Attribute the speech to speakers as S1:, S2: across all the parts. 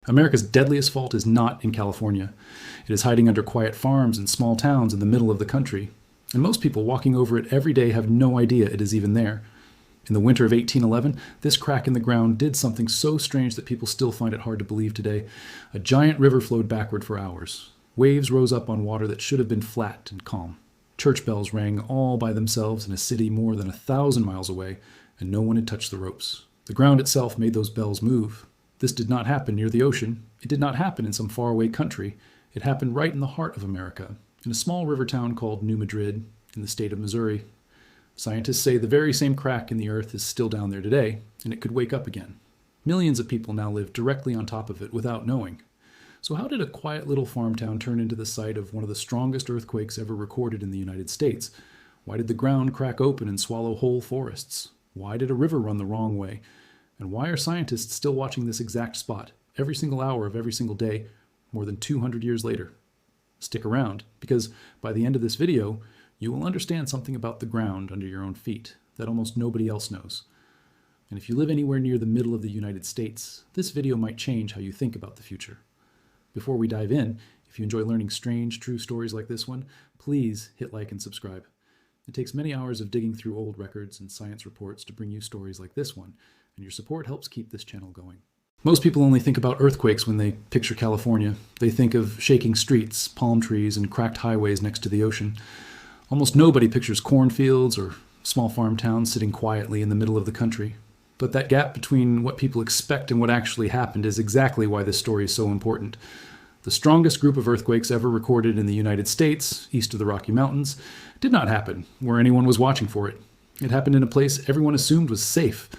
S1: America's deadliest fault is not in California. It is hiding under quiet farms and small towns in the middle of the country. And most people walking over it every day have no idea it is even there. In the winter of 1811, this crack in the ground did something so strange that people still find it hard to believe today. A giant river flowed backward for hours. Waves rose up on water that should have been flat and calm. Church bells rang all by themselves in a city more than 1,000 miles away, and no one had touched the ropes. The ground itself made those bells move. This did not happen near the ocean. It did not happen in some faraway country. It happened right in the heart of America, in a small river town called New Madrid, in the state of Missouri. Scientists say the very same crack in the earth is still down there today, and it could wake up again. Millions of people now live directly on top of it without knowing. So how did a quiet little farm town turn into the site of one of the strongest earthquakes ever recorded in the United States? Why did the ground crack open and swallow whole forests? Why did a river run the wrong way? And why are scientists still watching this exact spot, every single hour of every single day, more than 200 years later? Stick around, because by the end of this video, you will understand something about the ground under your own feet that almost nobody else knows. And if you live anywhere near the middle of the United States, this video might change how you think about the future. Before we dive in, if you enjoy learning strange, true stories like this one, please hit like and subscribe. It takes many hours of digging through old records and science reports to bring you stories like this one, and your support helps keep this channel going. Most people only think about earthquakes when they picture California. They think of shaking streets, palm trees, and cracked highways next to the ocean. Almost nobody pictures cornfields or small farm towns sitting quietly in the middle of the country. But that gap between what people expect and what actually happened is exactly why this story is so important. The strongest group of earthquakes ever recorded in the United States, east of the Rocky Mountains, did not happen where anyone was watching for it. It happened in a place everyone assumed was safe.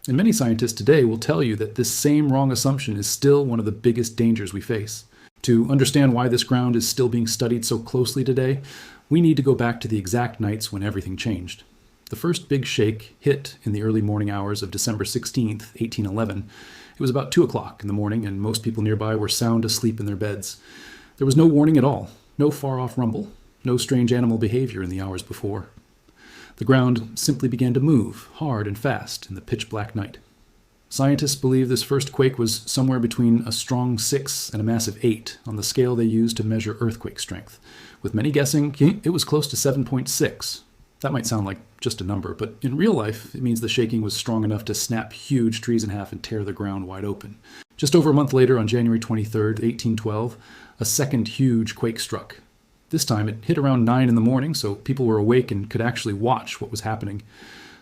S1: And many scientists today will tell you that this same wrong assumption is still one of the biggest dangers we face. To understand why this ground is still being studied so closely today, we need to go back to the exact nights when everything changed. The first big shake hit in the early morning hours of December 16th, 1811. It was about 2 o'clock in the morning, and most people nearby were sound asleep in their beds. There was no warning at all, no far-off rumble, no strange animal behavior in the hours before. The ground simply began to move, hard and fast, in the pitch-black night. Scientists believe this first quake was somewhere between a strong 6 and a massive 8 on the scale they used to measure earthquake strength, with many guessing it was close to 7.6. That might sound like just a number, but in real life, it means the shaking was strong enough to snap huge trees in half and tear the ground wide open. Just over a month later, on January 23rd, 1812, a second huge quake struck. This time it hit around 9 in the morning, so people were awake and could actually watch what was happening.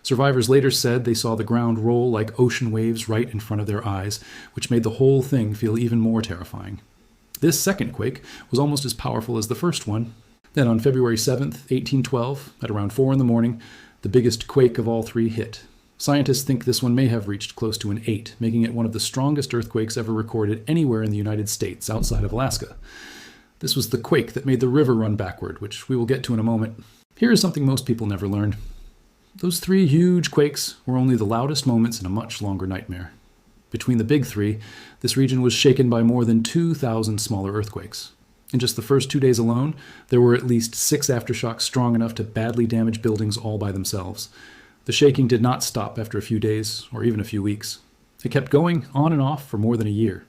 S1: Survivors later said they saw the ground roll like ocean waves right in front of their eyes, which made the whole thing feel even more terrifying. This second quake was almost as powerful as the first one. Then on February 7th, 1812, at around 4 in the morning, the biggest quake of all three hit. Scientists think this one may have reached close to an 8, making it one of the strongest earthquakes ever recorded anywhere in the United States outside of Alaska. This was the quake that made the river run backward, which we will get to in a moment. Here is something most people never learned. Those 3 huge quakes were only the loudest moments in a much longer nightmare. Between the big 3, this region was shaken by more than 2,000 smaller earthquakes. In just the first 2 days alone, there were at least 6 aftershocks strong enough to badly damage buildings all by themselves. The shaking did not stop after a few days, or even a few weeks. It kept going on and off for more than a year.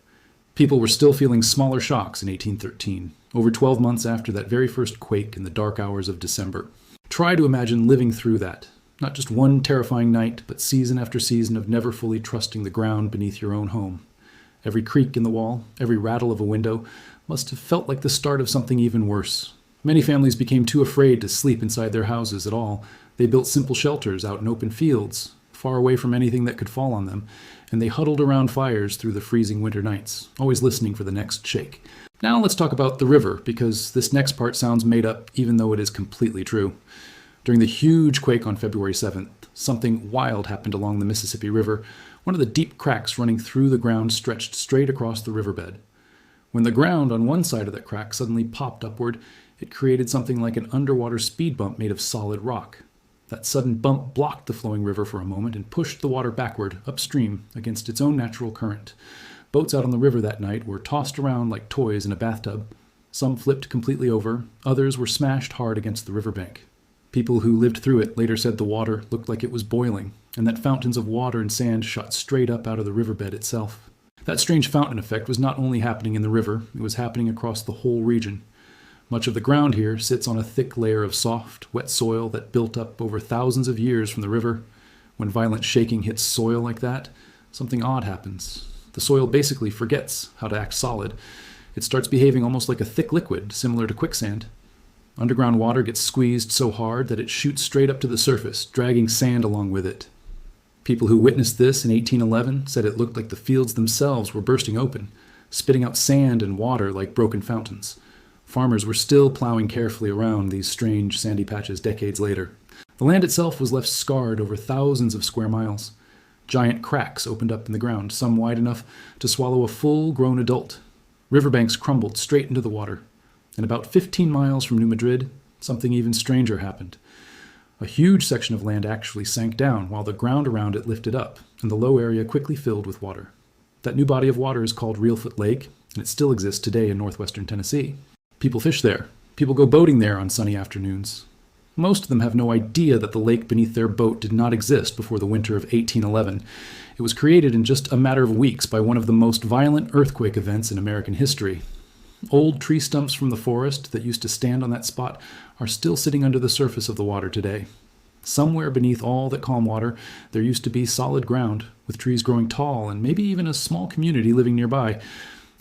S1: People were still feeling smaller shocks in 1813, over 12 months after that very first quake in the dark hours of December. Try to imagine living through that. Not just one terrifying night, but season after season of never fully trusting the ground beneath your own home. Every creak in the wall, every rattle of a window, must have felt like the start of something even worse. Many families became too afraid to sleep inside their houses at all. They built simple shelters out in open fields, far away from anything that could fall on them, and they huddled around fires through the freezing winter nights, always listening for the next shake. Now let's talk about the river, because this next part sounds made up even though it is completely true. During the huge quake on February 7th, something wild happened along the Mississippi River. One of the deep cracks running through the ground stretched straight across the riverbed. When the ground on one side of that crack suddenly popped upward, it created something like an underwater speed bump made of solid rock. That sudden bump blocked the flowing river for a moment and pushed the water backward, upstream, against its own natural current. Boats out on the river that night were tossed around like toys in a bathtub. Some flipped completely over, others were smashed hard against the riverbank. People who lived through it later said the water looked like it was boiling, and that fountains of water and sand shot straight up out of the riverbed itself. That strange fountain effect was not only happening in the river, it was happening across the whole region. Much of the ground here sits on a thick layer of soft, wet soil that built up over thousands of years from the river. When violent shaking hits soil like that, something odd happens. The soil basically forgets how to act solid. It starts behaving almost like a thick liquid, similar to quicksand. Underground water gets squeezed so hard that it shoots straight up to the surface, dragging sand along with it. People who witnessed this in 1811 said it looked like the fields themselves were bursting open, spitting out sand and water like broken fountains. Farmers were still plowing carefully around these strange sandy patches decades later. The land itself was left scarred over thousands of square miles. Giant cracks opened up in the ground, some wide enough to swallow a full-grown adult. Riverbanks crumbled straight into the water. And about 15 miles from New Madrid, something even stranger happened. A huge section of land actually sank down while the ground around it lifted up, and the low area quickly filled with water. That new body of water is called Reelfoot Lake, and it still exists today in northwestern Tennessee. People fish there. People go boating there on sunny afternoons. Most of them have no idea that the lake beneath their boat did not exist before the winter of 1811. It was created in just a matter of weeks by one of the most violent earthquake events in American history. Old tree stumps from the forest that used to stand on that spot are still sitting under the surface of the water today. Somewhere beneath all that calm water, there used to be solid ground, with trees growing tall and maybe even a small community living nearby.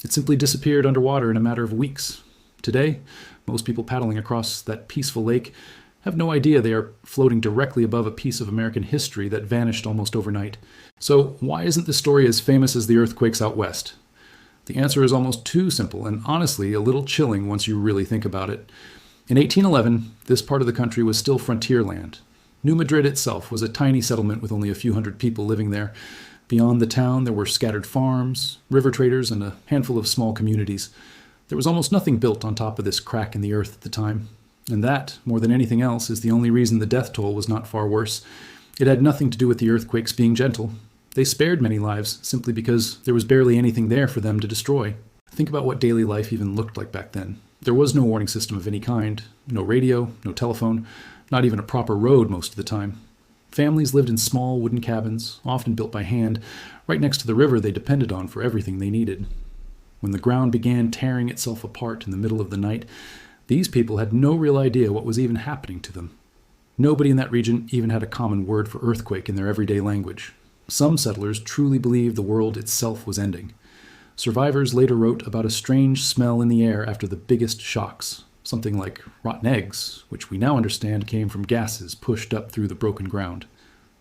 S1: It simply disappeared underwater in a matter of weeks. Today, most people paddling across that peaceful lake have no idea they are floating directly above a piece of American history that vanished almost overnight. So why isn't this story as famous as the earthquakes out west? The answer is almost too simple and honestly a little chilling once you really think about it. In 1811, this part of the country was still frontier land. New Madrid itself was a tiny settlement with only a few hundred people living there. Beyond the town, there were scattered farms, river traders, and a handful of small communities. There was almost nothing built on top of this crack in the earth at the time. And that, more than anything else, is the only reason the death toll was not far worse. It had nothing to do with the earthquakes being gentle. They spared many lives simply because there was barely anything there for them to destroy. Think about what daily life even looked like back then. There was no warning system of any kind, no radio, no telephone, not even a proper road most of the time. Families lived in small wooden cabins, often built by hand, right next to the river they depended on for everything they needed. When the ground began tearing itself apart in the middle of the night, these people had no real idea what was even happening to them. Nobody in that region even had a common word for earthquake in their everyday language. Some settlers truly believed the world itself was ending. Survivors later wrote about a strange smell in the air after the biggest shocks, something like rotten eggs, which we now understand came from gases pushed up through the broken ground.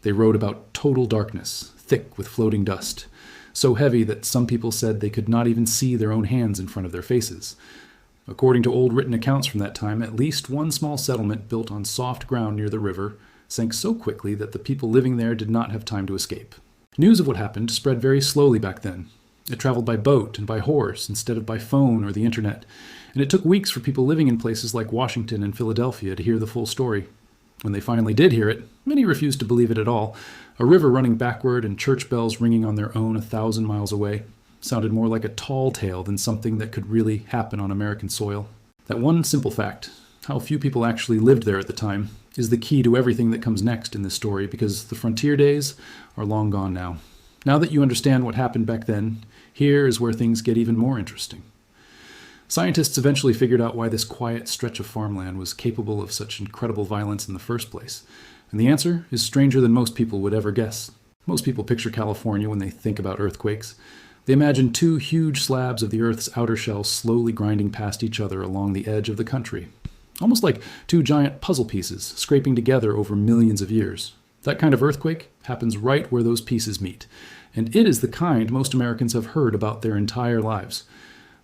S1: They wrote about total darkness, thick with floating dust, so heavy that some people said they could not even see their own hands in front of their faces. According to old written accounts from that time, at least one small settlement built on soft ground near the river sank so quickly that the people living there did not have time to escape. News of what happened spread very slowly back then. It traveled by boat and by horse instead of by phone or the internet, and it took weeks for people living in places like Washington and Philadelphia to hear the full story. When they finally did hear it, many refused to believe it at all. A river running backward and church bells ringing on their own 1,000 miles away sounded more like a tall tale than something that could really happen on American soil. That one simple fact, how few people actually lived there at the time, is the key to everything that comes next in this story, because the frontier days are long gone now. Now that you understand what happened back then, here is where things get even more interesting. Scientists eventually figured out why this quiet stretch of farmland was capable of such incredible violence in the first place. And the answer is stranger than most people would ever guess. Most people picture California when they think about earthquakes. They imagine two huge slabs of the Earth's outer shell slowly grinding past each other along the edge of the country. Almost like two giant puzzle pieces scraping together over millions of years. That kind of earthquake happens right where those pieces meet. And it is the kind most Americans have heard about their entire lives.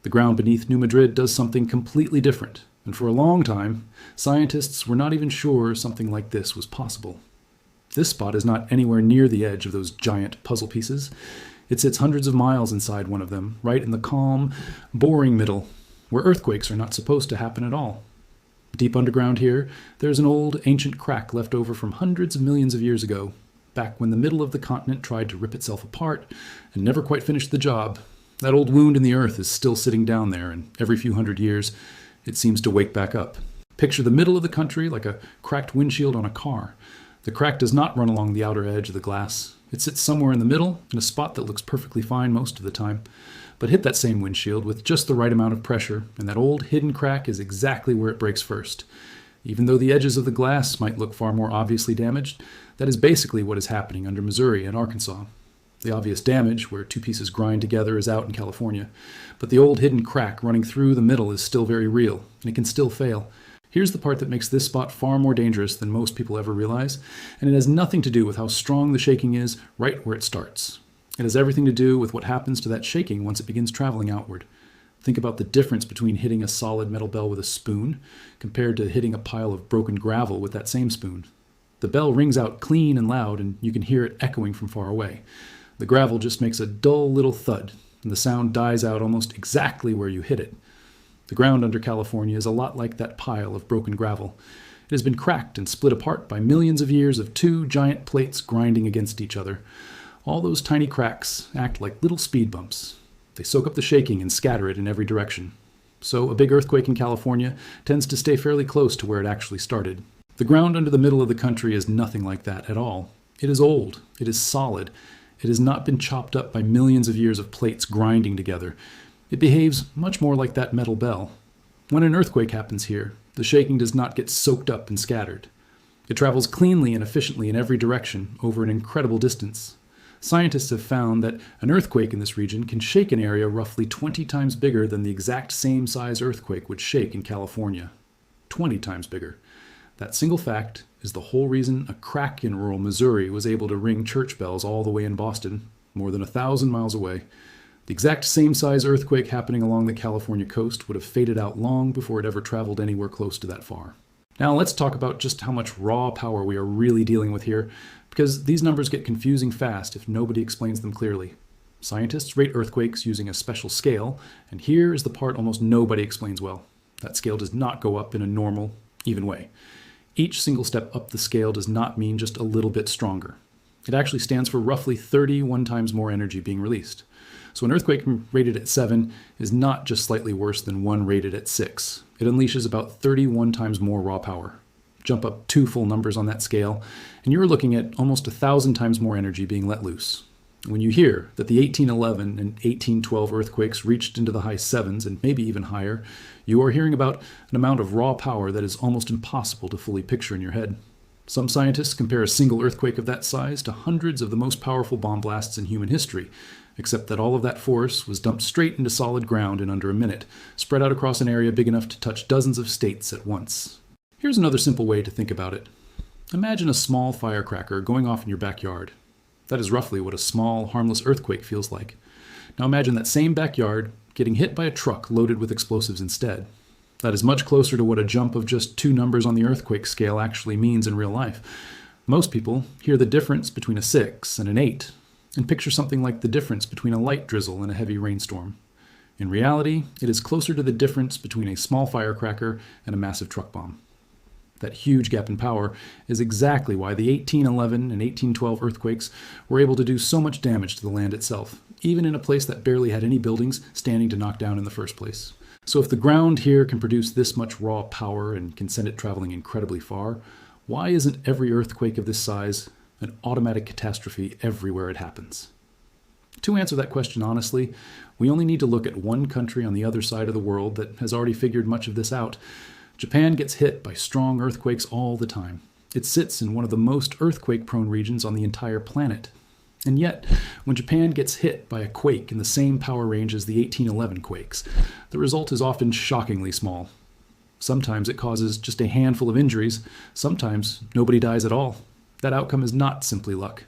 S1: The ground beneath New Madrid does something completely different. And for a long time, scientists were not even sure something like this was possible. This spot is not anywhere near the edge of those giant puzzle pieces. It sits hundreds of miles inside one of them, right in the calm, boring middle, where earthquakes are not supposed to happen at all. Deep underground here, there's an old, ancient crack left over from hundreds of millions of years ago, back when the middle of the continent tried to rip itself apart and never quite finished the job. That old wound in the earth is still sitting down there, and every few hundred years, it seems to wake back up. Picture the middle of the country like a cracked windshield on a car. The crack does not run along the outer edge of the glass. It sits somewhere in the middle, in a spot that looks perfectly fine most of the time. But hit that same windshield with just the right amount of pressure, and that old hidden crack is exactly where it breaks first. Even though the edges of the glass might look far more obviously damaged, that is basically what is happening under Missouri and Arkansas. The obvious damage, where two pieces grind together, is out in California. But the old hidden crack running through the middle is still very real, and it can still fail. Here's the part that makes this spot far more dangerous than most people ever realize, and it has nothing to do with how strong the shaking is right where it starts. It has everything to do with what happens to that shaking once it begins traveling outward. Think about the difference between hitting a solid metal bell with a spoon compared to hitting a pile of broken gravel with that same spoon. The bell rings out clean and loud, and you can hear it echoing from far away. The gravel just makes a dull little thud, and the sound dies out almost exactly where you hit it. The ground under California is a lot like that pile of broken gravel. It has been cracked and split apart by millions of years of two giant plates grinding against each other. All those tiny cracks act like little speed bumps. They soak up the shaking and scatter it in every direction. So a big earthquake in California tends to stay fairly close to where it actually started. The ground under the middle of the country is nothing like that at all. It is old. It is solid. It has not been chopped up by millions of years of plates grinding together. It behaves much more like that metal bell. When an earthquake happens here, the shaking does not get soaked up and scattered. It travels cleanly and efficiently in every direction over an incredible distance. Scientists have found that an earthquake in this region can shake an area roughly 20 times bigger than the exact same size earthquake would shake in California. 20 times bigger. That single fact is the whole reason a crack in rural Missouri was able to ring church bells all the way in Boston, more than 1,000 miles away. The exact same size earthquake happening along the California coast would have faded out long before it ever traveled anywhere close to that far. Now let's talk about just how much raw power we are really dealing with here, because these numbers get confusing fast if nobody explains them clearly. Scientists rate earthquakes using a special scale, and here is the part almost nobody explains well. That scale does not go up in a normal, even way. Each single step up the scale does not mean just a little bit stronger. It actually stands for roughly 31 times more energy being released. So an earthquake rated at 7 is not just slightly worse than one rated at 6. It unleashes about 31 times more raw power. Jump up 2 full numbers on that scale, and you're looking at almost 1,000 times more energy being let loose. When you hear that the 1811 and 1812 earthquakes reached into the high 7s and maybe even higher, you are hearing about an amount of raw power that is almost impossible to fully picture in your head. Some scientists compare a single earthquake of that size to hundreds of the most powerful bomb blasts in human history, except that all of that force was dumped straight into solid ground in under a minute, spread out across an area big enough to touch dozens of states at once. Here's another simple way to think about it. Imagine a small firecracker going off in your backyard. That is roughly what a small, harmless earthquake feels like. Now imagine that same backyard getting hit by a truck loaded with explosives instead. That is much closer to what a jump of just 2 numbers on the earthquake scale actually means in real life. Most people hear the difference between a 6 and an 8 and picture something like the difference between a light drizzle and a heavy rainstorm. In reality, it is closer to the difference between a small firecracker and a massive truck bomb. That huge gap in power is exactly why the 1811 and 1812 earthquakes were able to do so much damage to the land itself, even in a place that barely had any buildings standing to knock down in the first place. So if the ground here can produce this much raw power and can send it traveling incredibly far, why isn't every earthquake of this size an automatic catastrophe everywhere it happens? To answer that question honestly, we only need to look at one country on the other side of the world that has already figured much of this out. Japan gets hit by strong earthquakes all the time. It sits in one of the most earthquake-prone regions on the entire planet. And yet, when Japan gets hit by a quake in the same power range as the 1811 quakes, the result is often shockingly small. Sometimes it causes just a handful of injuries. Sometimes nobody dies at all. That outcome is not simply luck.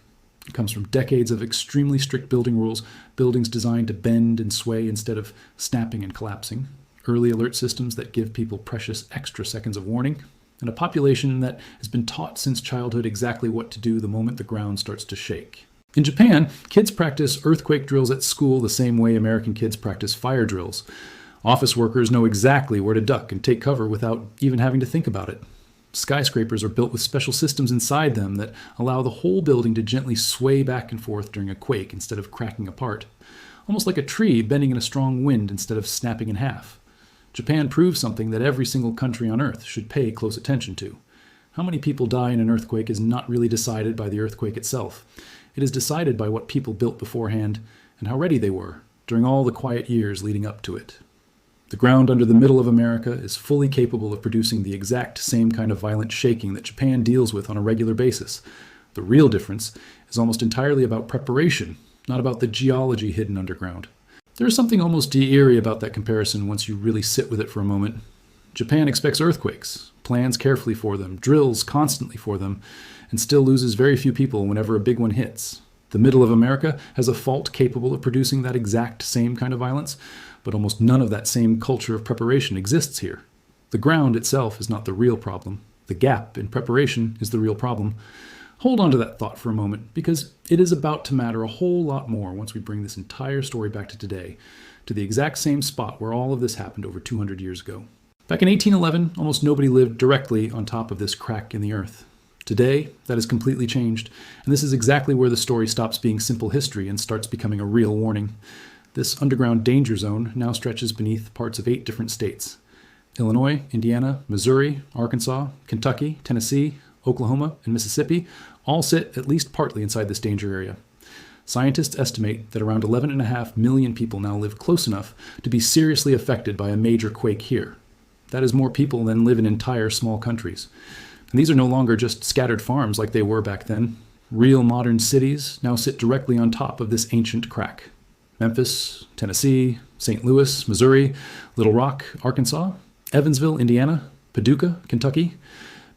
S1: It comes from decades of extremely strict building rules, buildings designed to bend and sway instead of snapping and collapsing, early alert systems that give people precious extra seconds of warning, and a population that has been taught since childhood exactly what to do the moment the ground starts to shake. In Japan, kids practice earthquake drills at school the same way American kids practice fire drills. Office workers know exactly where to duck and take cover without even having to think about it. Skyscrapers are built with special systems inside them that allow the whole building to gently sway back and forth during a quake instead of cracking apart, almost like a tree bending in a strong wind instead of snapping in half. Japan proves something that every single country on Earth should pay close attention to: How many people die in an earthquake is not really decided by the earthquake itself. It is decided by what people built beforehand and how ready they were during all the quiet years leading up to it. The ground under the middle of America is fully capable of producing the exact same kind of violent shaking that Japan deals with on a regular basis. The real difference is almost entirely about preparation, not about the geology hidden underground. There is something almost eerie about that comparison once you really sit with it for a moment. Japan expects earthquakes, plans carefully for them, drills constantly for them, and still loses very few people whenever a big one hits. The middle of America has a fault capable of producing that exact same kind of violence, but almost none of that same culture of preparation exists here. The ground itself is not the real problem. The gap in preparation is the real problem. Hold on to that thought for a moment, because it is about to matter a whole lot more once we bring this entire story back to today, to the exact same spot where all of this happened over 200 years ago. Back in 1811, almost nobody lived directly on top of this crack in the earth. Today, that has completely changed, and this is exactly where the story stops being simple history and starts becoming a real warning. This underground danger zone now stretches beneath parts of 8 different states: Illinois, Indiana, Missouri, Arkansas, Kentucky, Tennessee, Oklahoma, and Mississippi all sit at least partly inside this danger area. Scientists estimate that around 11.5 million people now live close enough to be seriously affected by a major quake here. That is more people than live in entire small countries. And these are no longer just scattered farms like they were back then. Real modern cities now sit directly on top of this ancient crack. Memphis, Tennessee, St. Louis, Missouri, Little Rock, Arkansas, Evansville, Indiana, Paducah, Kentucky.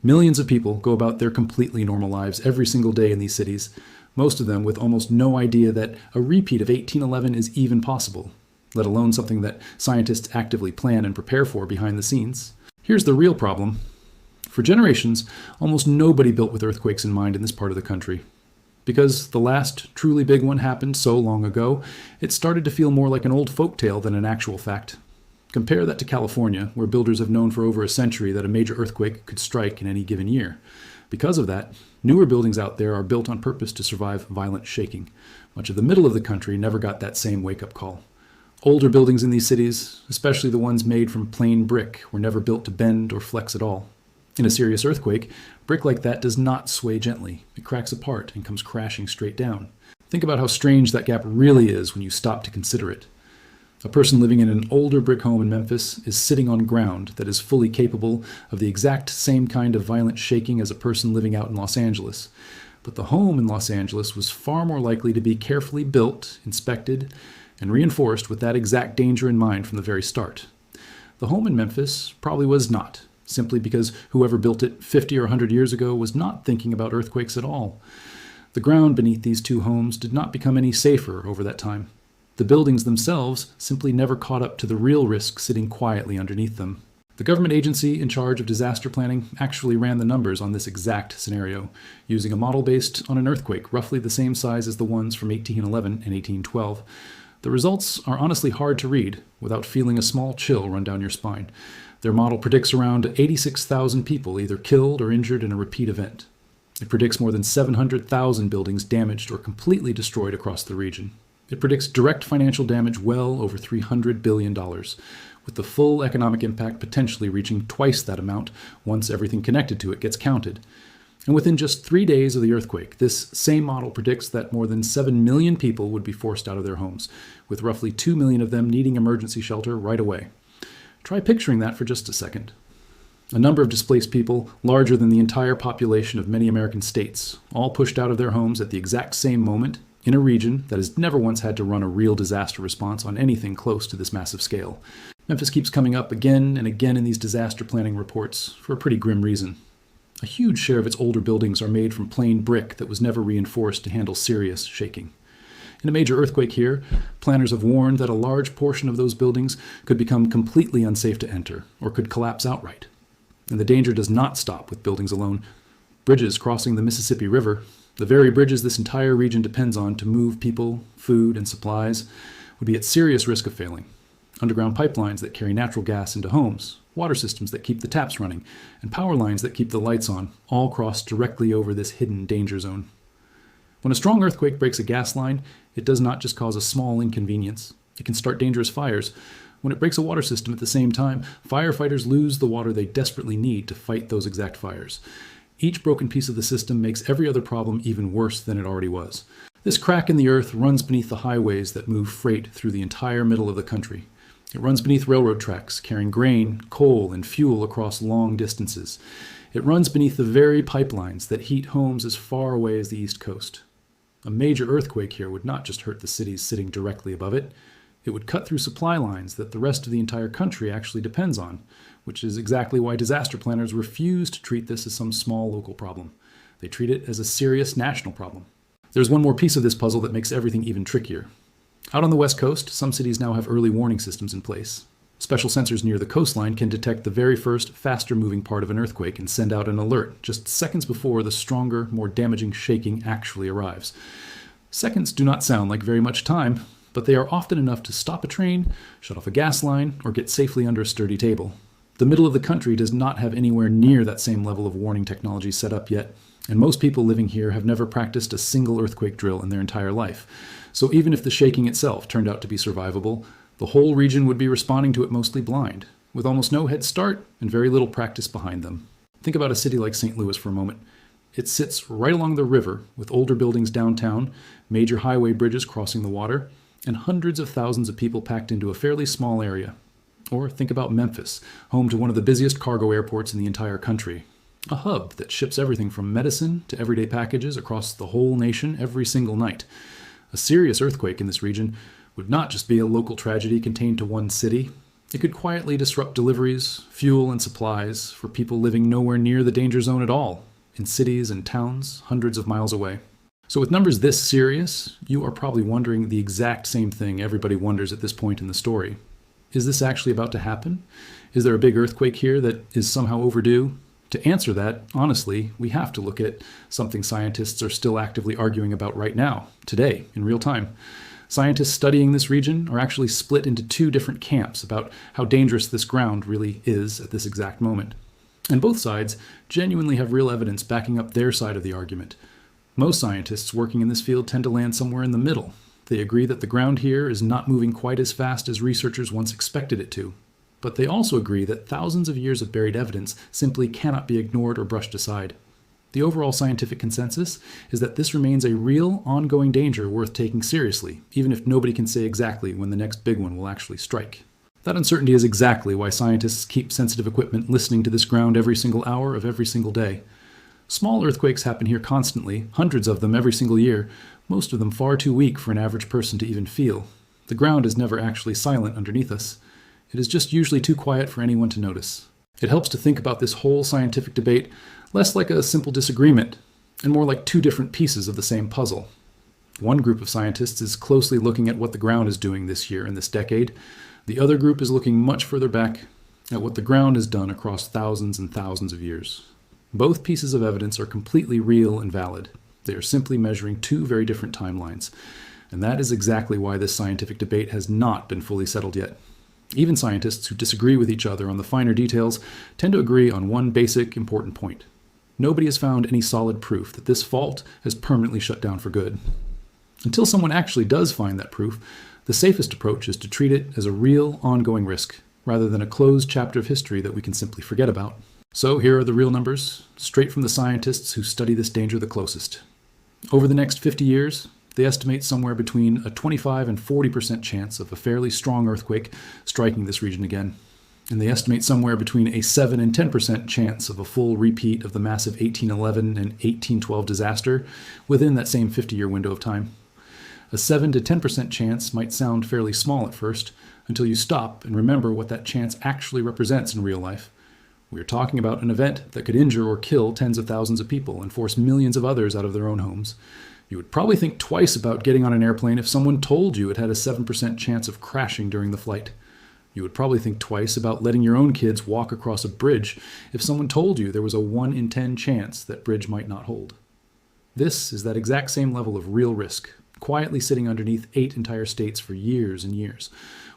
S1: Millions of people go about their completely normal lives every single day in these cities, most of them with almost no idea that a repeat of 1811 is even possible, let alone something that scientists actively plan and prepare for behind the scenes. Here's the real problem. For generations, almost nobody built with earthquakes in mind in this part of the country. Because the last truly big one happened so long ago, it started to feel more like an old folktale than an actual fact. Compare that to California, where builders have known for over a century that a major earthquake could strike in any given year. Because of that, newer buildings out there are built on purpose to survive violent shaking. Much of the middle of the country never got that same wake-up call. Older buildings in these cities, especially the ones made from plain brick, were never built to bend or flex at all. In a serious earthquake, brick like that does not sway gently. It cracks apart and comes crashing straight down. Think about how strange that gap really is when you stop to consider it. A person living in an older brick home in Memphis is sitting on ground that is fully capable of the exact same kind of violent shaking as a person living out in Los Angeles. But the home in Los Angeles was far more likely to be carefully built, inspected, and reinforced with that exact danger in mind from the very start. The home in Memphis probably was not, simply because whoever built it 50 or 100 years ago was not thinking about earthquakes at all. The ground beneath these 2 homes did not become any safer over that time. The buildings themselves simply never caught up to the real risk sitting quietly underneath them. The government agency in charge of disaster planning actually ran the numbers on this exact scenario, using a model based on an earthquake roughly the same size as the ones from 1811 and 1812. The results are honestly hard to read without feeling a small chill run down your spine. Their model predicts around 86,000 people either killed or injured in a repeat event. It predicts more than 700,000 buildings damaged or completely destroyed across the region. It predicts direct financial damage well over $300 billion, with the full economic impact potentially reaching twice that amount once everything connected to it gets counted. And within just 3 days of the earthquake, this same model predicts that more than 7 million people would be forced out of their homes, with roughly 2 million of them needing emergency shelter right away. Try picturing that for just a second. A number of displaced people, larger than the entire population of many American states, all pushed out of their homes at the exact same moment, in a region that has never once had to run a real disaster response on anything close to this massive scale. Memphis keeps coming up again and again in these disaster planning reports for a pretty grim reason. A huge share of its older buildings are made from plain brick that was never reinforced to handle serious shaking. In a major earthquake here, planners have warned that a large portion of those buildings could become completely unsafe to enter or could collapse outright. And the danger does not stop with buildings alone. Bridges crossing the Mississippi River, the very bridges this entire region depends on to move people, food, and supplies, would be at serious risk of failing. Underground pipelines that carry natural gas into homes, water systems that keep the taps running, and power lines that keep the lights on all cross directly over this hidden danger zone. When a strong earthquake breaks a gas line, it does not just cause a small inconvenience. It can start dangerous fires. When it breaks a water system at the same time, firefighters lose the water they desperately need to fight those exact fires. Each broken piece of the system makes every other problem even worse than it already was. This crack in the earth runs beneath the highways that move freight through the entire middle of the country. It runs beneath railroad tracks, carrying grain, coal, and fuel across long distances. It runs beneath the very pipelines that heat homes as far away as the East Coast. A major earthquake here would not just hurt the cities sitting directly above it. It would cut through supply lines that the rest of the entire country actually depends on, which is exactly why disaster planners refuse to treat this as some small local problem. They treat it as a serious national problem. There's one more piece of this puzzle that makes everything even trickier. Out on the West Coast, some cities now have early warning systems in place. Special sensors near the coastline can detect the very first, faster-moving part of an earthquake and send out an alert just seconds before the stronger, more damaging shaking actually arrives. Seconds do not sound like very much time, but they are often enough to stop a train, shut off a gas line, or get safely under a sturdy table. The middle of the country does not have anywhere near that same level of warning technology set up yet, and most people living here have never practiced a single earthquake drill in their entire life. So even if the shaking itself turned out to be survivable, the whole region would be responding to it mostly blind, with almost no head start and very little practice behind them. Think about a city like St. Louis for a moment. It sits right along the river, with older buildings downtown, major highway bridges crossing the water, and hundreds of thousands of people packed into a fairly small area. Or think about Memphis, home to one of the busiest cargo airports in the entire country. A hub that ships everything from medicine to everyday packages across the whole nation every single night. A serious earthquake in this region would not just be a local tragedy contained to one city. It could quietly disrupt deliveries, fuel, and supplies for people living nowhere near the danger zone at all, in cities and towns hundreds of miles away. So with numbers this serious, you are probably wondering the exact same thing everybody wonders at this point in the story. Is this actually about to happen? Is there a big earthquake here that is somehow overdue? To answer that, honestly, we have to look at something scientists are still actively arguing about right now, today, in real time. Scientists studying this region are actually split into two different camps about how dangerous this ground really is at this exact moment. And both sides genuinely have real evidence backing up their side of the argument. Most scientists working in this field tend to land somewhere in the middle. They agree that the ground here is not moving quite as fast as researchers once expected it to. But they also agree that thousands of years of buried evidence simply cannot be ignored or brushed aside. The overall scientific consensus is that this remains a real, ongoing danger worth taking seriously, even if nobody can say exactly when the next big one will actually strike. That uncertainty is exactly why scientists keep sensitive equipment listening to this ground every single hour of every single day. Small earthquakes happen here constantly, hundreds of them every single year, most of them far too weak for an average person to even feel. The ground is never actually silent underneath us. It is just usually too quiet for anyone to notice. It helps to think about this whole scientific debate less like a simple disagreement, and more like two different pieces of the same puzzle. One group of scientists is closely looking at what the ground is doing this year and this decade. The other group is looking much further back at what the ground has done across thousands and thousands of years. Both pieces of evidence are completely real and valid. They are simply measuring two very different timelines. And that is exactly why this scientific debate has not been fully settled yet. Even scientists who disagree with each other on the finer details tend to agree on one basic, important point. Nobody has found any solid proof that this fault has permanently shut down for good. Until someone actually does find that proof, the safest approach is to treat it as a real, ongoing risk, rather than a closed chapter of history that we can simply forget about. So here are the real numbers, straight from the scientists who study this danger the closest. Over the next 50 years, they estimate somewhere between a 25 and 40% chance of a fairly strong earthquake striking this region again. And they estimate somewhere between a 7 and 10% chance of a full repeat of the massive 1811 and 1812 disaster within that same 50-year window of time. A 7 to 10% chance might sound fairly small at first, until you stop and remember what that chance actually represents in real life. We are talking about an event that could injure or kill tens of thousands of people and force millions of others out of their own homes. You would probably think twice about getting on an airplane if someone told you it had a 7% chance of crashing during the flight. You would probably think twice about letting your own kids walk across a bridge if someone told you there was a 1 in 10 chance that bridge might not hold. This is that exact same level of real risk, quietly sitting underneath 8 entire states for years and years,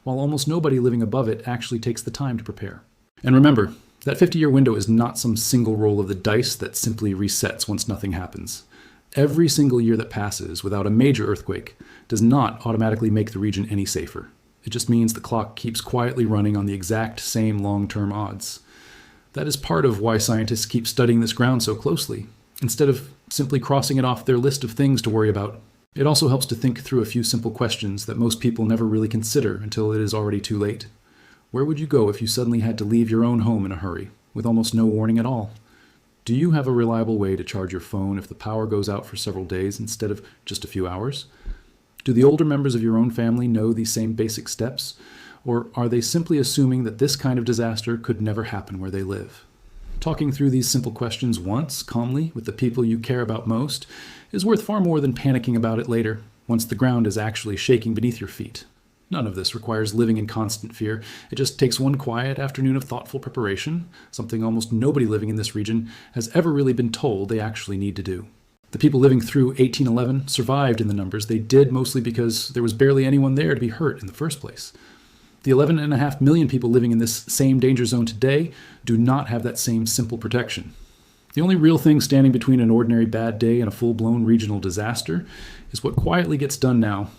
S1: while almost nobody living above it actually takes the time to prepare. And remember, that 50-year window is not some single roll of the dice that simply resets once nothing happens. Every single year that passes without a major earthquake does not automatically make the region any safer. It just means the clock keeps quietly running on the exact same long-term odds. That is part of why scientists keep studying this ground so closely, instead of simply crossing it off their list of things to worry about. It also helps to think through a few simple questions that most people never really consider until it is already too late. Where would you go if you suddenly had to leave your own home in a hurry, with almost no warning at all? Do you have a reliable way to charge your phone if the power goes out for several days instead of just a few hours? Do the older members of your own family know these same basic steps? Or are they simply assuming that this kind of disaster could never happen where they live? Talking through these simple questions once, calmly, with the people you care about most, is worth far more than panicking about it later, once the ground is actually shaking beneath your feet. None of this requires living in constant fear. It just takes one quiet afternoon of thoughtful preparation, something almost nobody living in this region has ever really been told they actually need to do. The people living through 1811 survived in the numbers they did mostly because there was barely anyone there to be hurt in the first place. The 11.5 million people living in this same danger zone today do not have that same simple protection. The only real thing standing between an ordinary bad day and a full-blown regional disaster is what quietly gets done now,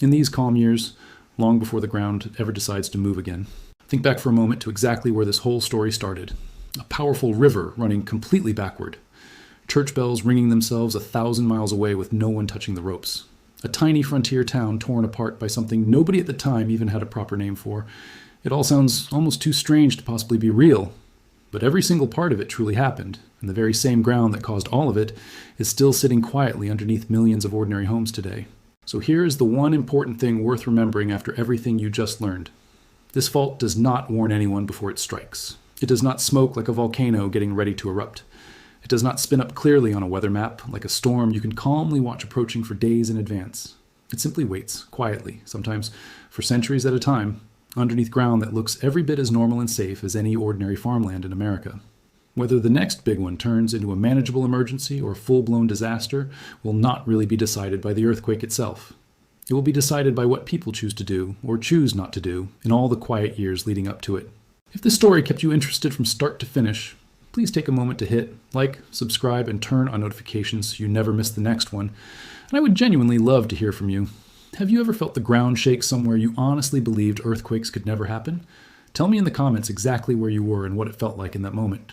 S1: in these calm years, long before the ground ever decides to move again. Think back for a moment to exactly where this whole story started. A powerful river running completely backward. Church bells ringing themselves 1,000 miles away with no one touching the ropes. A tiny frontier town torn apart by something nobody at the time even had a proper name for. It all sounds almost too strange to possibly be real, but every single part of it truly happened, and the very same ground that caused all of it is still sitting quietly underneath millions of ordinary homes today. So here is the one important thing worth remembering after everything you just learned. This fault does not warn anyone before it strikes. It does not smoke like a volcano getting ready to erupt. It does not spin up clearly on a weather map like a storm you can calmly watch approaching for days in advance. It simply waits, quietly, sometimes for centuries at a time, underneath ground that looks every bit as normal and safe as any ordinary farmland in America. Whether the next big one turns into a manageable emergency or a full-blown disaster will not really be decided by the earthquake itself. It will be decided by what people choose to do or choose not to do in all the quiet years leading up to it. If this story kept you interested from start to finish, please take a moment to hit like, subscribe, and turn on notifications so you never miss the next one. And I would genuinely love to hear from you. Have you ever felt the ground shake somewhere you honestly believed earthquakes could never happen? Tell me in the comments exactly where you were and what it felt like in that moment.